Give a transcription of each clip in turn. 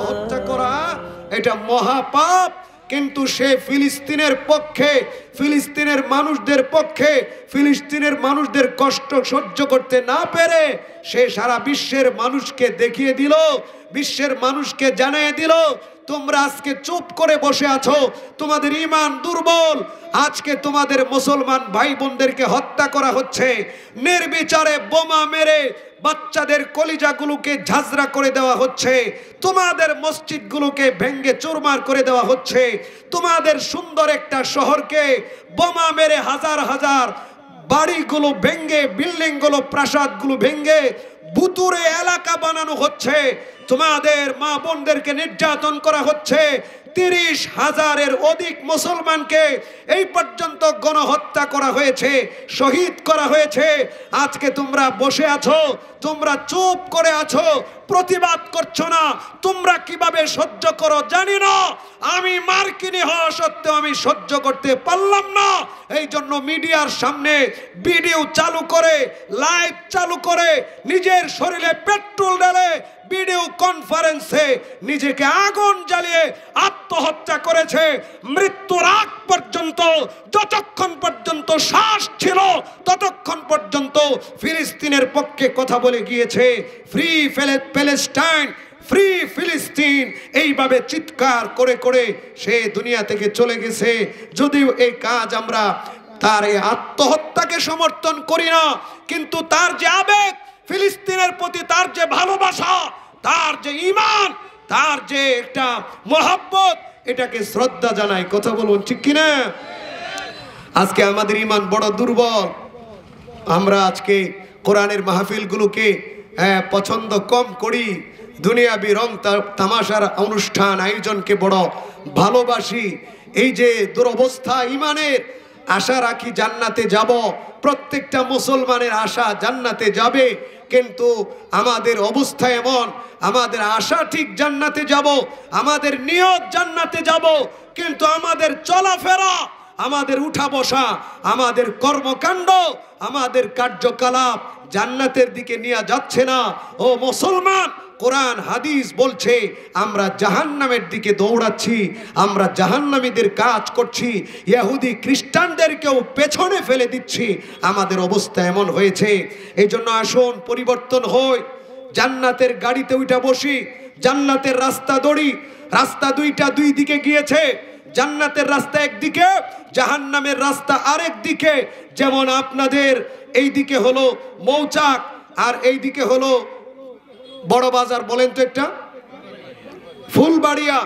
হত্যা করা এটা মহাপাপ, কিন্তু সে ফিলিস্তিনের পক্ষে, ফিলিস্তিনের মানুষদের পক্ষে, ফিলিস্তিনের মানুষদের কষ্ট সহ্য করতে না পেরে সে সারা বিশ্বের মানুষকে দেখিয়ে দিল, বিশ্বের মানুষকে জানিয়ে দিল তোমরা আজকে চুপ করে বসে আছো, তোমাদের ঈমান দুর্বল। আজকে তোমাদের মুসলমান ভাই বোনদেরকে হত্যা করা হচ্ছে, নির্বিচারে বোমা মেরে বাচ্চাদের কলিজাগুলোকে ঝাঁঝরা করে দেওয়া হচ্ছে, তোমাদের মসজিদগুলোকে ভেঙ্গে চুরমার করে দেওয়া হচ্ছে, তোমাদের সুন্দর একটা শহরকে বোমা মেরে হাজার হাজার বাড়িগুলো ভেঙ্গে, বিল্ডিংগুলো, প্রাসাদগুলো ভেঙ্গে ভুতুরে এলাকা বানানো হচ্ছে, তোমাদের মা বোনদেরকে নির্যাতন করা হচ্ছে। 30,000-এর অধিক মুসলমানকে এই পর্যন্ত গণহত্যা করা হয়েছে, শহীদ করা হয়েছে। আজকে তোমরা বসে আছো, তোমরা চুপ করে আছো, প্রতিবাদ করছো না। তোমরা কিভাবে সহ্য করো জানি না, আমি মার্কিনী হওয়া সত্ত্বেও আমি সহ্য করতে পারলাম না। এই জন্য মিডিয়ার সামনে ভিডিও চালু করে, লাইভ চালু করে, নিজের শরীরে পেট্রোল ঢেলে ভিডিও কনফারেন্সে নিজেকে আগুন জ্বালিয়ে আত্মহত্যা করেছে। মৃত্যুর আগ পর্যন্ত, যতক্ষণ পর্যন্ত শ্বাস ছিল ততক্ষণ পর্যন্ত ফিলিস্তিনের পক্ষে কথা বলে গিয়েছে। ফ্রি প্যালেস্টাইন, ফ্রি ফিলিস্তিন, এইভাবে চিৎকার করে করে সে দুনিয়া থেকে চলে গেছে। যদিও এই কাজ আমরা তার এই আত্মহত্যাকে সমর্থন করি না, কিন্তু তার যে আবেগ, ফিলিস্তিনের প্রতি তার যে ভালোবাসা, তার যে ঈমান, তার যে একটা মহব্বত, এটাকে শ্রদ্ধা জানাই। কথা বলুন ঠিক কিনা? আজকে আমাদের ঈমান বড় দুর্বল। আমরা আজকে কোরআনের মাহফিলগুলোকে পছন্দ কম করি, দুনিয়াবি রং তামাশার অনুষ্ঠান আয়োজনকে বড় ভালোবাসি। এই যে দুরবস্থা ঈমানের, আশা রাখি জান্নাতে যাব, প্রত্যেকটা মুসলমানের আশা জান্নাতে যাবে, কিন্তু আমাদের অবস্থা এমন, আমাদের আশা ঠিক জান্নাতে যাব, আমাদের নিয়ত জান্নাতে যাব, কিন্তু আমাদের চলাফেরা, আমাদের উঠা বসা, আমাদের কর্মকাণ্ড, আমাদের কার্যকলাপ জান্নাতের দিকে নিয়ে যাচ্ছে না। ও মুসলমান, কোরআন হাদিস বলছে আমরা জাহান্নামের দিকে দৌড়াচ্ছি, আমরা জাহান্নামীদের কাজ করছি, ইহুদি খ্রিস্টানদেরকেও পেছনে ফেলে দিচ্ছি। আমাদের অবস্থা এমন হয়েছে। এই জন্য আসুন পরিবর্তন হয়, জান্নাতের গাড়িতে উঠা বসি, জান্নাতের রাস্তা দড়ি। রাস্তা দুইটা দুই দিকে গিয়েছে, জান্নাতের রাস্তা একদিকে, জাহান্নামের রাস্তা আরেক দিকে। যেমন আপনাদের এই দিকে হলো মৌচাক, আর এই দিকে হলো বড় বাজার, বলেন তো একটা ফুলবাড়িয়া,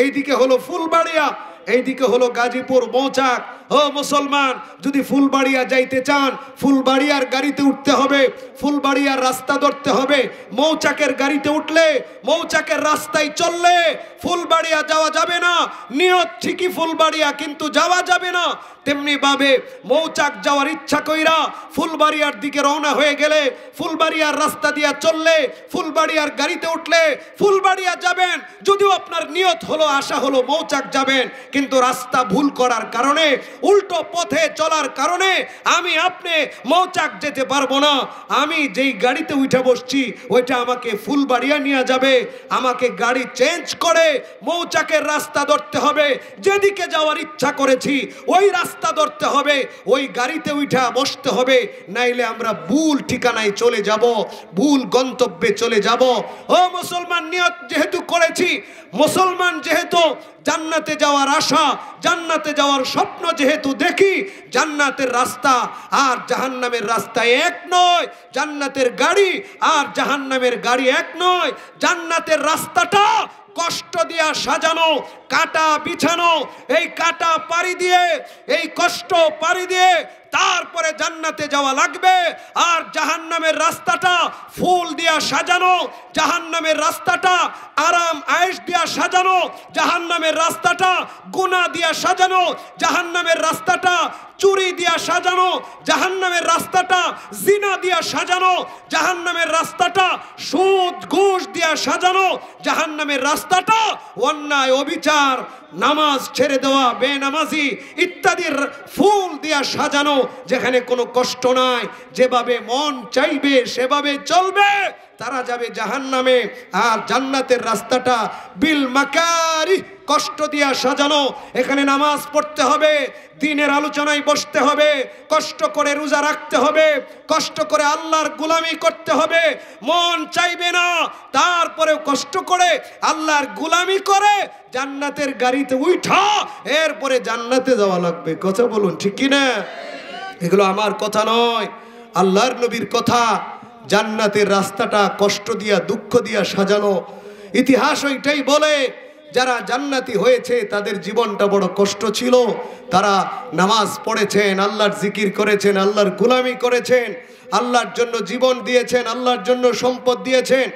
এইদিকে হলো ফুলবাড়িয়া, এইদিকে হলো গাজীপুর মৌচাক। ও মুসলমান, যদি ফুলবাড়িয়া যাইতে চান, ফুলবাড়িয়ার গাড়িতে উঠতে হবে, ফুলবাড়িয়ার রাস্তা ধরতে হবে। মৌচাকের গাড়িতে উঠলে, মৌচাকের রাস্তায় চললে ফুলবাড়িয়া যাওয়া যাবে না। নিয়ত ঠিকই ফুলবাড়িয়া, কিন্তু যাওয়া যাবে না। তেমনি ভাবে মৌচাক যাওয়ার ইচ্ছা কইরা ফুলবাড়িয়ার দিকে রওনা হয়ে গেলে, ফুলবাড়িয়ার রাস্তা দিয়া চললে, ফুলবাড়িয়ার গাড়িতে উঠলে ফুলবাড়িয়া যাবেন। যদিও আপনার নিয়ত হলো, আশা হলো মৌচাক যাবেন, কিন্তু রাস্তা ভুল করার কারণে, উল্টো পথে চলার কারণে আমি আপনি মৌচাক যেতে পারবো না। আমি যেই গাড়িতে উঠে বসছি ওইটা আমাকে ফুলবাড়িয়া নিয়ে যাবে। আমাকে গাড়ি চেঞ্জ করে মৌচাকের রাস্তা ধরতে হবে। যেদিকে যাওয়ার ইচ্ছা করেছি ওই রাস্তা ধরতে হবে, ওই গাড়িতে উঠা বসতে হবে, নাইলে আমরা ভুল ঠিকানায় চলে যাব, ভুল গন্তব্যে চলে যাব। ও মুসলমান, নিয়ত যেহেতু করেছি, মুসলমান যেহেতু জান্নাতে যাওয়ার আশা, জান্নাতে যাওয়ার স্বপ্ন যেহেতু দেখি, জান্নাতের রাস্তা আর জাহান্নামের রাস্তা এক নয়। জান্নাতের গাড়ি আর জাহান্নামের গাড়ি এক নয়। জান্নাতের রাস্তাটা কষ্ট দিয়া সাজানো, কাটা বিছানো, এই কাটা পাড়ি দিয়ে, এই কষ্ট পাড়ি দিয়ে তারপরে জান্নাতে যাওয়া লাগবে। আর জাহান্নামের রাস্তাটা ফুল দিয়া সাজানো, জাহান্নামের রাস্তাটা আরাম আয়েশ দিয়া সাজানো, জাহান্নামের রাস্তাটা গুনাহ দিয়া সাজানো, জাহান্নামের রাস্তাটা চুরি দিয়া সাজানো, জাহান্নামের রাস্তাটা জিনা দিয়া সাজানো, জাহান্নামের রাস্তাটা সুদ ঘুষ দিয়া সাজানো, জাহান্নামের রাস্তাটা অন্যায় অবিচার, নামাজ ছেড়ে দেওয়া, বেনামাজি ইত্যাদির ফুল দিয়া সাজানো। যেখানে কোনো কষ্ট নাই, যেভাবে মন চাইবে সেভাবে চলবে, তারা যাবে জাহান্নামে। আর জান্নাতের রাস্তাটা বিল মাকারি, কষ্ট দিয়া সাজানো। এখানে নামাজ পড়তে হবে, দ্বীনের আলোচনায় বসতে হবে, কষ্ট করে রোজা রাখতে হবে, কষ্ট করে আল্লাহর গোলামি করতে হবে। মন চাইবে না, তারপরেও কষ্ট করে আল্লাহর গোলামি করে জান্নাতের গাড়িতে উঠা, এরপরে জান্নাতে যাওয়া লাগবে। কথা বলুন ঠিক কি না? এগুলো আমার কথা নয়, আল্লাহর নবীর কথা। জান্নাতের রাস্তাটা কষ্ট দিয়া দুঃখ দিয়া সাজানো। ইতিহাস ওইটাই বলে, যারা জান্নাতি হয়েছে তাদের জীবনটা বড় কষ্ট ছিল। তারা নামাজ পড়েছেন, আল্লাহর জিকির করেছেন, আল্লাহর গোলামি করেছেন, আল্লাহর জন্য জীবন দিয়েছেন, আল্লাহর জন্য সম্পদ দিয়েছেন,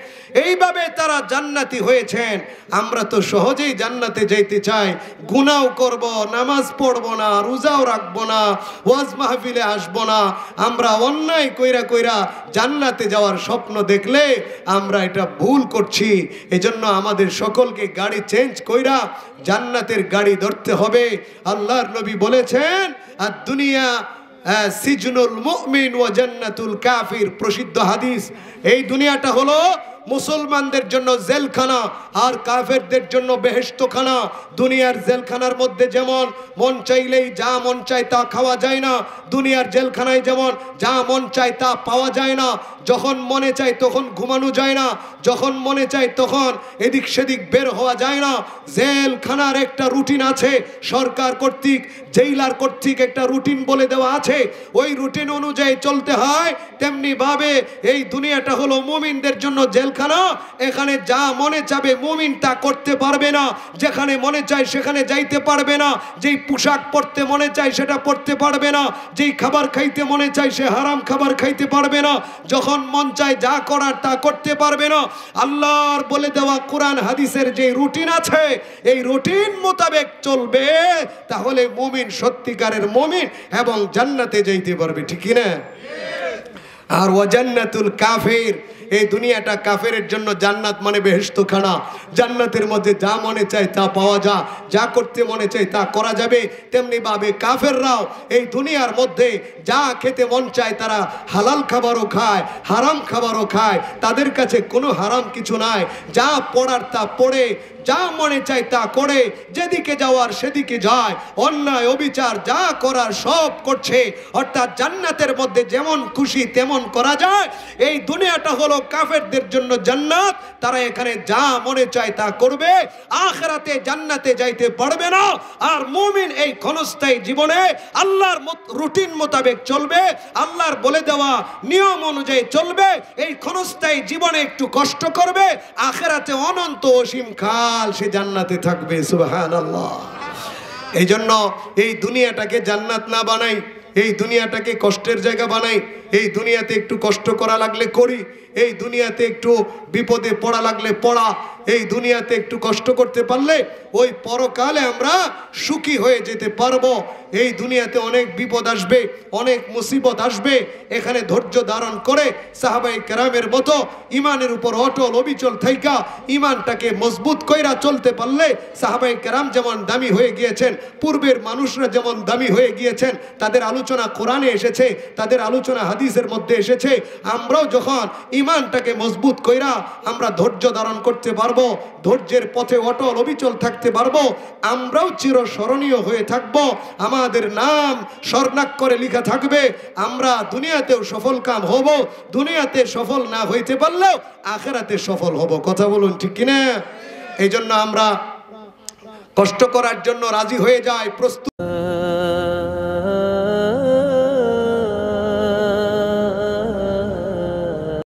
এইভাবে তারা জান্নাতি হয়েছেন। আমরা তো সহজেই জান্নাতে যাইতে চাই, গুনাও করব, নামাজ পড়ব না, রোজাও রাখবো না, ওয়াজ মাহফিলে আসবো না। আমরা অন্যায় কইরা কইরা জান্নাতে যাওয়ার স্বপ্ন দেখলে আমরা এটা ভুল করছি। এজন্য আমাদের সকলকে গাড়ি চেঞ্জ কইরা জান্নাতের গাড়ি ধরতে হবে। আল্লাহর নবী বলেছেন, আর দুনিয়া সিজনুল মুমিন ওয়া জান্নাতুল কাফির, প্রসিদ্ধ হাদিস। এই দুনিয়াটা হলো মুসলমানদের জন্য জেলখানা আর কাফেরদের জন্য বেহেশতখানা। দুনিয়ার জেলখানার মধ্যে যেমন মন চাইলেই যা মন চায় তা খাওয়া যায় না, দুনিয়ার জেলখানায় যেমন যা মন চায় তা পাওয়া যায় না। যখন মনে চায় তখন ঘুমানো যায় না, যখন মনে চায় তখন এদিক সেদিক বের হওয়া যায় না। জেলখানার একটা রুটিন আছে, সরকার কর্তৃক, জেইলার কর্তৃক একটা রুটিন বলে দেওয়া আছে, ওই রুটিন অনুযায়ী চলতে হয়। তেমনি ভাবে এই দুনিয়াটা হলো মুমিনদের জন্য জেলখানা। এখানে যা মনে চাবে মুমিন তা করতে পারবে না, যেখানে মনে চায় সেখানে যাইতে পারবে না, যেই পোশাক পরতে মনে চায় সেটা পরতে পারবে না, যেই খাবার খাইতে মনে চায় সে হারাম খাবার খাইতে পারবে না, যখন মন চায় যা করার তা করতে পারবে না। আল্লাহর বলে দেওয়া কোরআন হাদিসের যে রুটিন আছে, এই রুটিন মোতাবেক চলবে, তাহলে মুমিন সত্যিকারের মুমিন এবং জান্নাতে যাইতে পারবে। ঠিক কি না? আর ওয়া জান্নাতুল কাফির, এই দুনিয়াটা কাফেরের জন্য জান্নাত মানে বেহেশতখানা। জান্নাতের মধ্যে যা মনে চায় তা পাওয়া যায়, যা করতে মনে চায় তা করা যাবে। তেমনি ভাবে কাফেররাও এই দুনিয়ার মধ্যে যা খেতে মন চায় তারা হালাল খাবারও খায়, হারাম খাবারও খায়। তাদের কাছে কোনো হারাম কিছু নাই, যা পড়ার তা পড়ে, যা মনে চায় তা করে, যেদিকে যাওয়ার সেদিকে যায়, অন্যায় অবিচার যা করার সব করছে। অর্থাৎ জান্নাতের মধ্যে যেমন খুশি তেমন করা যায়। এই দুনিয়াটা হলো কাফেরদের জন্য জান্নাত, তারা এখানে যা মনে চায় তা করবে, আখিরাতে জান্নাতে যাইতে পারবে না। আর মুমিন এই ক্ষণস্থায়ী জীবনে আল্লাহর রুটিন মোতাবেক চলবে, আল্লাহর বলে দেওয়া নিয়ম অনুযায়ী চলবে। এই ক্ষণস্থায়ী জীবনে একটু কষ্ট করবে, আখিরাতে অনন্ত অসীম কাল সে জান্নাতে থাকবে। সুবহানাল্লাহ। এই জন্য এই দুনিয়াটাকে জান্নাত না বানাই, এই দুনিয়াটাকে কষ্টের জায়গা বানাই। এই দুনিয়াতে একটু কষ্ট করা লাগলে করি, এই দুনিয়াতে একটু বিপদে পড়া লাগলে পড়া, এই দুনিয়াতে একটু কষ্ট করতে পারলে ওই পরকালে আমরা সুখী হয়ে যেতে পারবো। এই দুনিয়াতে অনেক বিপদ আসবে, অনেক মুসিবত আসবে। এখানে ধৈর্য ধারণ করে সাহাবায়ে কেরামের মতো ইমানের উপর অটল অবিচল থাইকা ইমানটাকে মজবুত কইরা চলতে পারলে সাহাবায়ে কেরাম যেমন দামি হয়ে গিয়েছেন, পূর্বের মানুষরা যেমন দামি হয়ে গিয়েছেন, তাদের আলোচনা কোরআনে এসেছে, তাদের আলোচনা হাদিসের মধ্যে এসেছে। আমরাও যখন ইমানটাকে মজবুত কইরা আমরা ধৈর্য ধারণ করতে পারবো, ধৈর্যের পথে অটল অবিচল থাকতে পারবো, আমরাও চিরস্মরণীয় হয়ে থাকবো। আমাদের নাম স্বর্ণাক্ষরে লেখা থাকবে। আমরা দুনিয়াতেও সফল কাম হব, দুনিয়াতে সফল না হইতে পারলেও আখিরাতে সফল হব। কথা বলুন ঠিক কিনা? এই জন্য আমরা কষ্ট করার জন্য রাজি হয়ে যাই, প্রস্তুত।